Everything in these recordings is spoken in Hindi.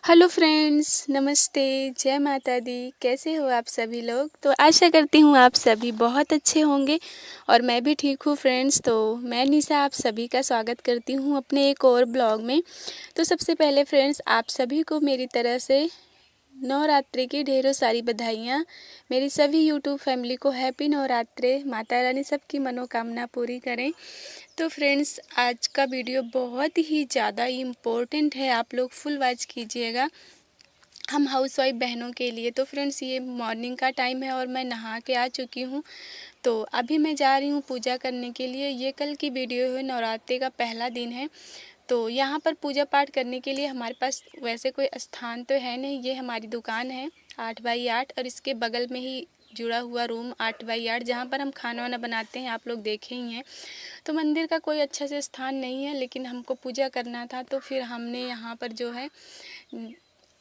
हेलो फ्रेंड्स, नमस्ते, जय माता दी। कैसे हो आप सभी लोग? तो आशा करती हूँ आप सभी बहुत अच्छे होंगे और मैं भी ठीक हूँ फ्रेंड्स। तो मैं निशा आप सभी का स्वागत करती हूँ अपने एक और ब्लॉग में। तो सबसे पहले फ्रेंड्स, आप सभी को मेरी तरह से नवरात्रि की ढेरों सारी बधाइयाँ। मेरी सभी यूट्यूब फैमिली को हैप्पी नवरात्रि। माता रानी सबकी मनोकामना पूरी करें। तो फ्रेंड्स, आज का वीडियो बहुत ही ज़्यादा इम्पोर्टेंट है, आप लोग फुल वॉच कीजिएगा हम हाउसवाइफ बहनों के लिए। तो फ्रेंड्स, ये मॉर्निंग का टाइम है और मैं नहा के आ चुकी हूँ। तो अभी मैं जा रही हूँ पूजा करने के लिए। ये कल की वीडियो है, नवरात्रि का पहला दिन है। तो यहाँ पर पूजा पाठ करने के लिए हमारे पास वैसे कोई स्थान तो है नहीं। ये हमारी दुकान है 8x8 और इसके बगल में ही जुड़ा हुआ रूम 8x8 जहाँ पर हम खाना वाना बनाते हैं, आप लोग देखे ही हैं। तो मंदिर का कोई अच्छा से स्थान नहीं है, लेकिन हमको पूजा करना था तो फिर हमने यहाँ पर जो है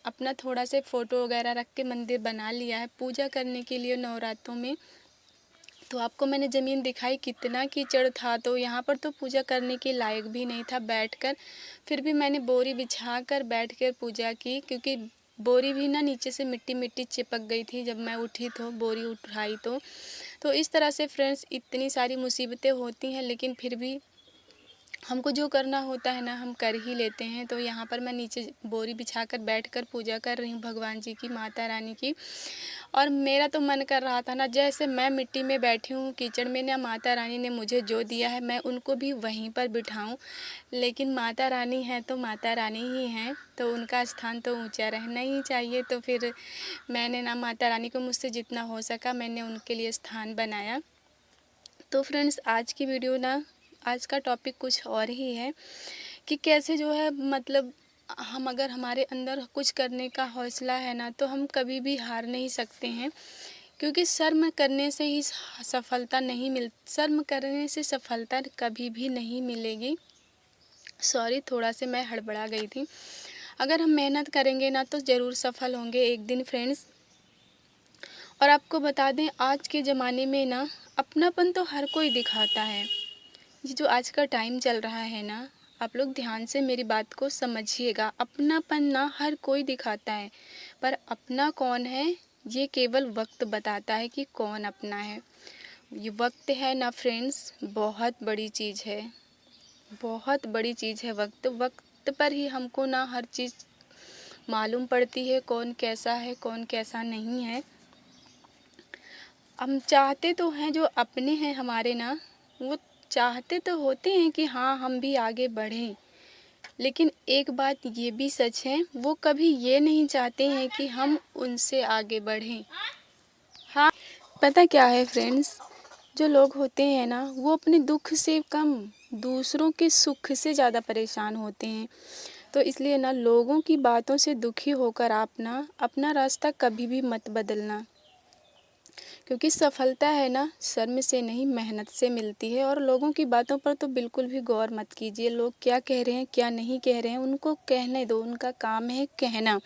अपना थोड़ा से फ़ोटो वगैरह रख के मंदिर बना लिया है पूजा करने के लिए नवरात्रों में। तो आपको मैंने ज़मीन दिखाई, कितना कीचड़ था। तो यहाँ पर तो पूजा करने के लायक भी नहीं था बैठकर। फिर भी मैंने बोरी बिछा कर बैठ कर पूजा की, क्योंकि बोरी भी ना नीचे से मिट्टी मिट्टी चिपक गई थी जब मैं उठी तो बोरी उठाई। तो इस तरह से फ्रेंड्स, इतनी सारी मुसीबतें होती हैं, लेकिन फिर भी हमको जो करना होता है ना, हम कर ही लेते हैं। तो यहाँ पर मैं नीचे बोरी बिछाकर बैठकर पूजा कर रही हूँ भगवान जी की, माता रानी की। और मेरा तो मन कर रहा था ना, जैसे मैं मिट्टी में बैठी हूँ कीचड़ में ना, माता रानी ने मुझे जो दिया है मैं उनको भी वहीं पर बिठाऊँ। लेकिन माता रानी है तो माता रानी ही हैं, तो उनका स्थान तो ऊंचा रहना ही चाहिए। तो फिर मैंने ना माता रानी को मुझसे जितना हो सका मैंने उनके लिए स्थान बनाया। तो फ्रेंड्स, आज की वीडियो ना, आज का टॉपिक कुछ और ही है कि कैसे जो है, मतलब हम अगर हमारे अंदर कुछ करने का हौसला है ना, तो हम कभी भी हार नहीं सकते हैं। क्योंकि शर्म करने से ही सफलता नहीं शर्म करने से सफलता कभी भी नहीं मिलेगी। सॉरी, थोड़ा से मैं हड़बड़ा गई थी। अगर हम मेहनत करेंगे ना तो ज़रूर सफल होंगे एक दिन फ्रेंड्स। और आपको बता दें, आज के ज़माने में ना अपनापन तो हर कोई दिखाता है। ये जो आज का टाइम चल रहा है ना, आप लोग ध्यान से मेरी बात को समझिएगा। अपनापन ना हर कोई दिखाता है, पर अपना कौन है ये केवल वक्त बताता है कि कौन अपना है। ये वक्त है ना फ्रेंड्स, बहुत बड़ी चीज़ है, बहुत बड़ी चीज़ है वक्त। वक्त पर ही हमको ना हर चीज़ मालूम पड़ती है, कौन कैसा है कौन कैसा नहीं है। हम चाहते तो हैं, जो अपने हैं हमारे ना, वो चाहते तो होते हैं कि हाँ हम भी आगे बढ़ें। लेकिन एक बात ये भी सच है, वो कभी ये नहीं चाहते हैं कि हम उनसे आगे बढ़ें। हाँ, पता क्या है फ्रेंड्स, जो लोग होते हैं ना, वो अपने दुख से कम दूसरों के सुख से ज़्यादा परेशान होते हैं। तो इसलिए ना, लोगों की बातों से दुखी होकर आप ना अपना रास्ता कभी भी मत बदलना। क्योंकि सफलता है ना, शर्म से नहीं मेहनत से मिलती है। और लोगों की बातों पर तो बिल्कुल भी गौर मत कीजिए। लोग क्या कह रहे हैं क्या नहीं कह रहे हैं, उनको कहने दो, उनका काम है कहना।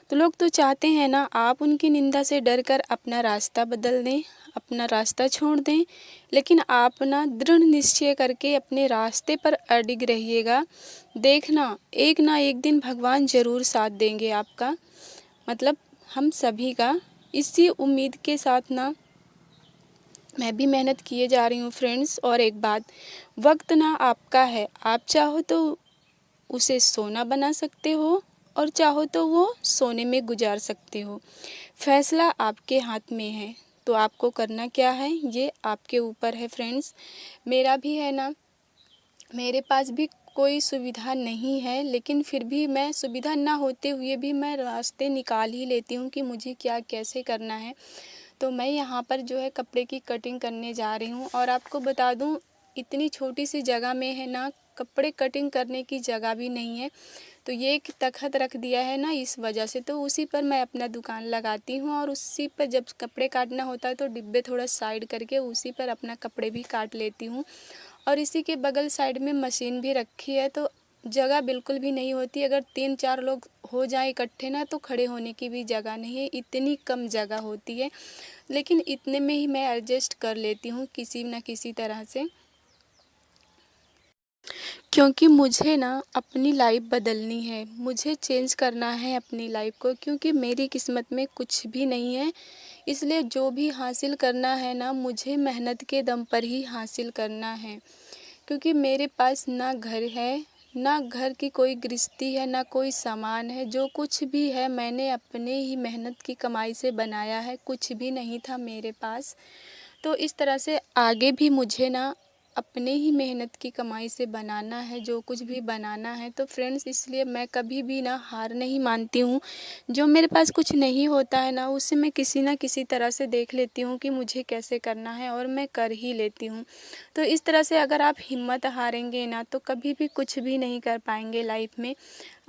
तो लोग तो चाहते हैं ना, आप उनकी निंदा से डर कर अपना रास्ता बदल दें, अपना रास्ता छोड़ दें। लेकिन आप ना दृढ़ निश्चय करके अपने रास्ते पर अडिग रहिएगा। देखना, एक ना एक दिन भगवान ज़रूर साथ देंगे आपका, मतलब हम सभी का। इसी उम्मीद के साथ ना मैं भी मेहनत किए जा रही हूँ फ्रेंड्स। और एक बात, वक्त ना आपका है, आप चाहो तो उसे सोना बना सकते हो और चाहो तो वो सोने में गुजार सकते हो। फैसला आपके हाथ में है, तो आपको करना क्या है ये आपके ऊपर है फ्रेंड्स। मेरा भी है ना, मेरे पास भी कोई सुविधा नहीं है, लेकिन फिर भी मैं सुविधा ना होते हुए भी मैं रास्ते निकाल ही लेती हूँ कि मुझे क्या कैसे करना है। तो मैं यहाँ पर जो है कपड़े की कटिंग करने जा रही हूँ। और आपको बता दूँ, इतनी छोटी सी जगह में है ना, कपड़े कटिंग करने की जगह भी नहीं है। तो ये एक तखत रख दिया है ना, इस वजह से तो उसी पर मैं अपना दुकान लगाती हूँ। और उसी पर जब कपड़े काटना होता है तो डिब्बे थोड़ा साइड करके उसी पर अपना कपड़े भी काट लेती हूँ। और इसी के बगल साइड में मशीन भी रखी है, तो जगह बिल्कुल भी नहीं होती। अगर 3-4 लोग हो जाए इकट्ठे ना, तो खड़े होने की भी जगह नहीं है, इतनी कम जगह होती है। लेकिन इतने में ही मैं एडजस्ट कर लेती हूँ किसी न किसी तरह से। क्योंकि मुझे ना अपनी लाइफ बदलनी है, मुझे चेंज करना है अपनी लाइफ को, क्योंकि मेरी किस्मत में कुछ भी नहीं है। इसलिए जो भी हासिल करना है ना, मुझे मेहनत के दम पर ही हासिल करना है। क्योंकि मेरे पास ना घर है, ना घर की कोई गृहस्थी है, ना कोई सामान है। जो कुछ भी है मैंने अपने ही मेहनत की कमाई से बनाया है, कुछ भी नहीं था मेरे पास। तो इस तरह से आगे भी मुझे ना अपने ही मेहनत की कमाई से बनाना है, जो कुछ भी बनाना है। तो फ्रेंड्स, इसलिए मैं कभी भी ना हार नहीं मानती हूँ। जो मेरे पास कुछ नहीं होता है ना, उसे मैं किसी ना किसी तरह से देख लेती हूँ कि मुझे कैसे करना है, और मैं कर ही लेती हूँ। तो इस तरह से अगर आप हिम्मत हारेंगे ना, तो कभी भी कुछ भी नहीं कर पाएंगे लाइफ में।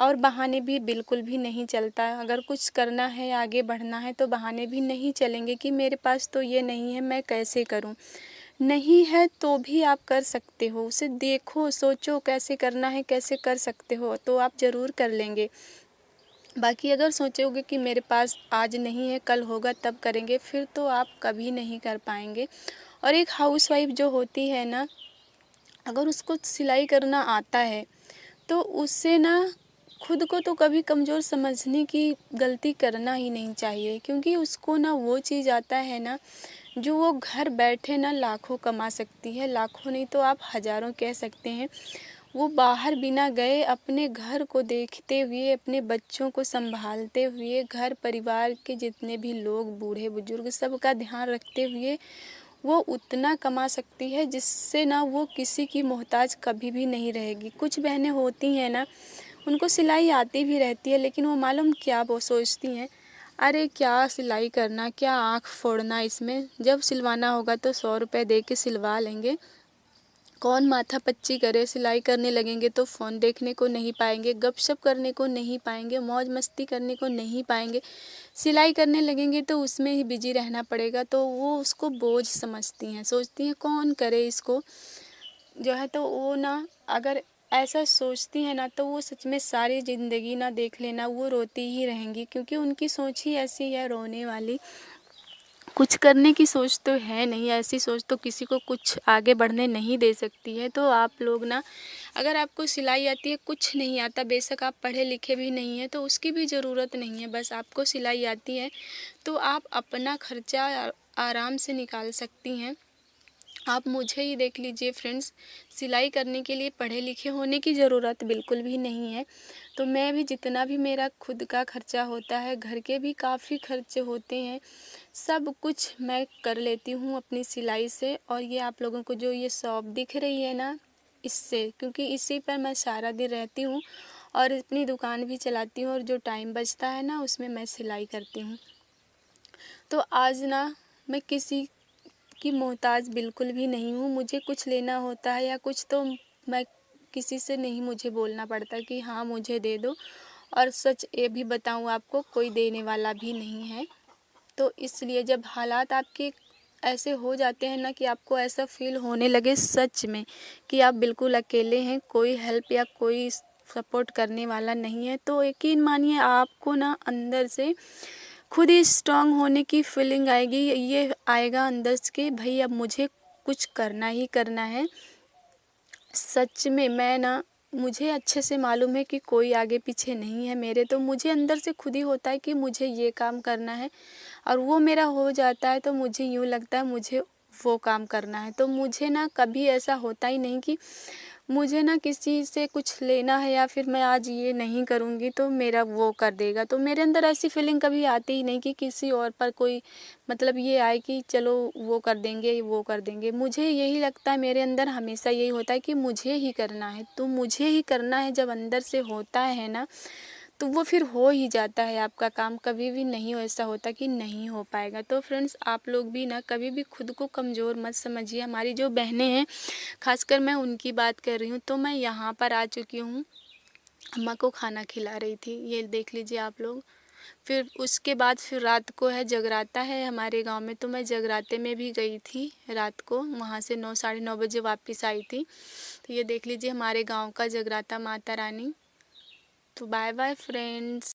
और बहाने भी बिल्कुल भी नहीं चलता। अगर कुछ करना है, आगे बढ़ना है, तो बहाने भी नहीं चलेंगे कि मेरे पास तो ये नहीं है, मैं कैसे करूं। नहीं है तो भी आप कर सकते हो, उसे देखो, सोचो कैसे करना है, कैसे कर सकते हो, तो आप ज़रूर कर लेंगे। बाकी अगर सोचोगे कि मेरे पास आज नहीं है, कल होगा तब करेंगे, फिर तो आप कभी नहीं कर पाएंगे। और एक हाउसवाइफ जो होती है ना, अगर उसको सिलाई करना आता है, तो उससे ना खुद को तो कभी कमज़ोर समझने की गलती करना ही नहीं चाहिए। क्योंकि उसको ना वो चीज़ आता है ना, जो वो घर बैठे ना लाखों कमा सकती है। लाखों नहीं तो आप हज़ारों कह सकते हैं। वो बाहर बिना गए अपने घर को देखते हुए, अपने बच्चों को संभालते हुए, घर परिवार के जितने भी लोग, बूढ़े बुजुर्ग, सबका ध्यान रखते हुए वो उतना कमा सकती है, जिससे ना वो किसी की मोहताज कभी भी नहीं रहेगी। कुछ बहनें होती हैं ना, उनको सिलाई आती भी रहती है, लेकिन वो मालूम क्या वो सोचती हैं, अरे क्या सिलाई करना, क्या आँख फोड़ना इसमें, जब सिलवाना होगा तो 100 रुपये दे के सिलवा लेंगे। कौन माथा पच्ची करे, सिलाई करने लगेंगे तो फ़ोन देखने को नहीं पाएंगे, गपशप करने को नहीं पाएंगे, मौज मस्ती करने को नहीं पाएंगे। सिलाई करने लगेंगे तो उसमें ही बिजी रहना पड़ेगा। तो वो उसको बोझ समझती हैं, सोचती हैं कौन करे इसको जो है। तो वो ना अगर ऐसा सोचती है ना, तो वो सच में सारी ज़िंदगी ना देख लेना वो रोती ही रहेंगी। क्योंकि उनकी सोच ही ऐसी है, रोने वाली। कुछ करने की सोच तो है नहीं, ऐसी सोच तो किसी को कुछ आगे बढ़ने नहीं दे सकती है। तो आप लोग ना, अगर आपको सिलाई आती है, कुछ नहीं आता, बेशक आप पढ़े लिखे भी नहीं हैं, तो उसकी भी ज़रूरत नहीं है। बस आपको सिलाई आती है तो आप अपना खर्चा आराम से निकाल सकती हैं। आप मुझे ही देख लीजिए फ्रेंड्स, सिलाई करने के लिए पढ़े लिखे होने की ज़रूरत बिल्कुल भी नहीं है। तो मैं भी जितना भी मेरा खुद का खर्चा होता है, घर के भी काफ़ी खर्चे होते हैं, सब कुछ मैं कर लेती हूँ अपनी सिलाई से। और ये आप लोगों को जो ये शॉप दिख रही है ना, इससे, क्योंकि इसी पर मैं सारा दिन रहती हूँ और अपनी दुकान भी चलाती हूँ, और जो टाइम बचता है ना, उसमें मैं सिलाई करती हूँ। तो आज ना मैं किसी की मोहताज बिल्कुल भी नहीं हूँ। मुझे कुछ लेना होता है या कुछ, तो मैं किसी से नहीं मुझे बोलना पड़ता कि हाँ मुझे दे दो। और सच ये भी बताऊँ आपको, कोई देने वाला भी नहीं है। तो इसलिए जब हालात आपके ऐसे हो जाते हैं ना, कि आपको ऐसा फील होने लगे सच में कि आप बिल्कुल अकेले हैं, कोई हेल्प या कोई सपोर्ट करने वाला नहीं है, तो यकीन मानिए आपको ना अंदर से खुद ही स्ट्रांग होने की फीलिंग आएगी। ये आएगा अंदर से कि भाई अब मुझे कुछ करना ही करना है। सच में मैं ना, मुझे अच्छे से मालूम है कि कोई आगे पीछे नहीं है मेरे। तो मुझे अंदर से खुद ही होता है कि मुझे ये काम करना है, और वो मेरा हो जाता है तो मुझे यूँ लगता है मुझे वो काम करना है। तो मुझे ना कभी ऐसा होता ही नहीं कि मुझे ना किसी से कुछ लेना है, या फिर मैं आज ये नहीं करूँगी तो मेरा वो कर देगा। तो मेरे अंदर ऐसी फीलिंग कभी आती ही नहीं कि किसी और पर कोई मतलब ये आए कि चलो वो कर देंगे, वो कर देंगे। मुझे यही लगता है, मेरे अंदर हमेशा यही होता है कि मुझे ही करना है, तो मुझे ही करना है। जब अंदर से होता है ना, तो वो फिर हो ही जाता है आपका काम। कभी भी नहीं ऐसा होता कि नहीं हो पाएगा। तो फ्रेंड्स, आप लोग भी ना कभी भी खुद को कमज़ोर मत समझिए। हमारी जो बहनें हैं, खासकर मैं उनकी बात कर रही हूँ। तो मैं यहाँ पर आ चुकी हूँ, अम्मा को खाना खिला रही थी, ये देख लीजिए आप लोग। फिर उसके बाद फिर रात को है जगराता है हमारे गांव में, तो मैं जगराते में भी गई थी रात को। वहाँ से 9 साढ़े 9 बजे वापस आई थी। तो ये देख लीजिए हमारे गांव का जगराता, माता रानी। तो बाय बाय फ्रेंड्स।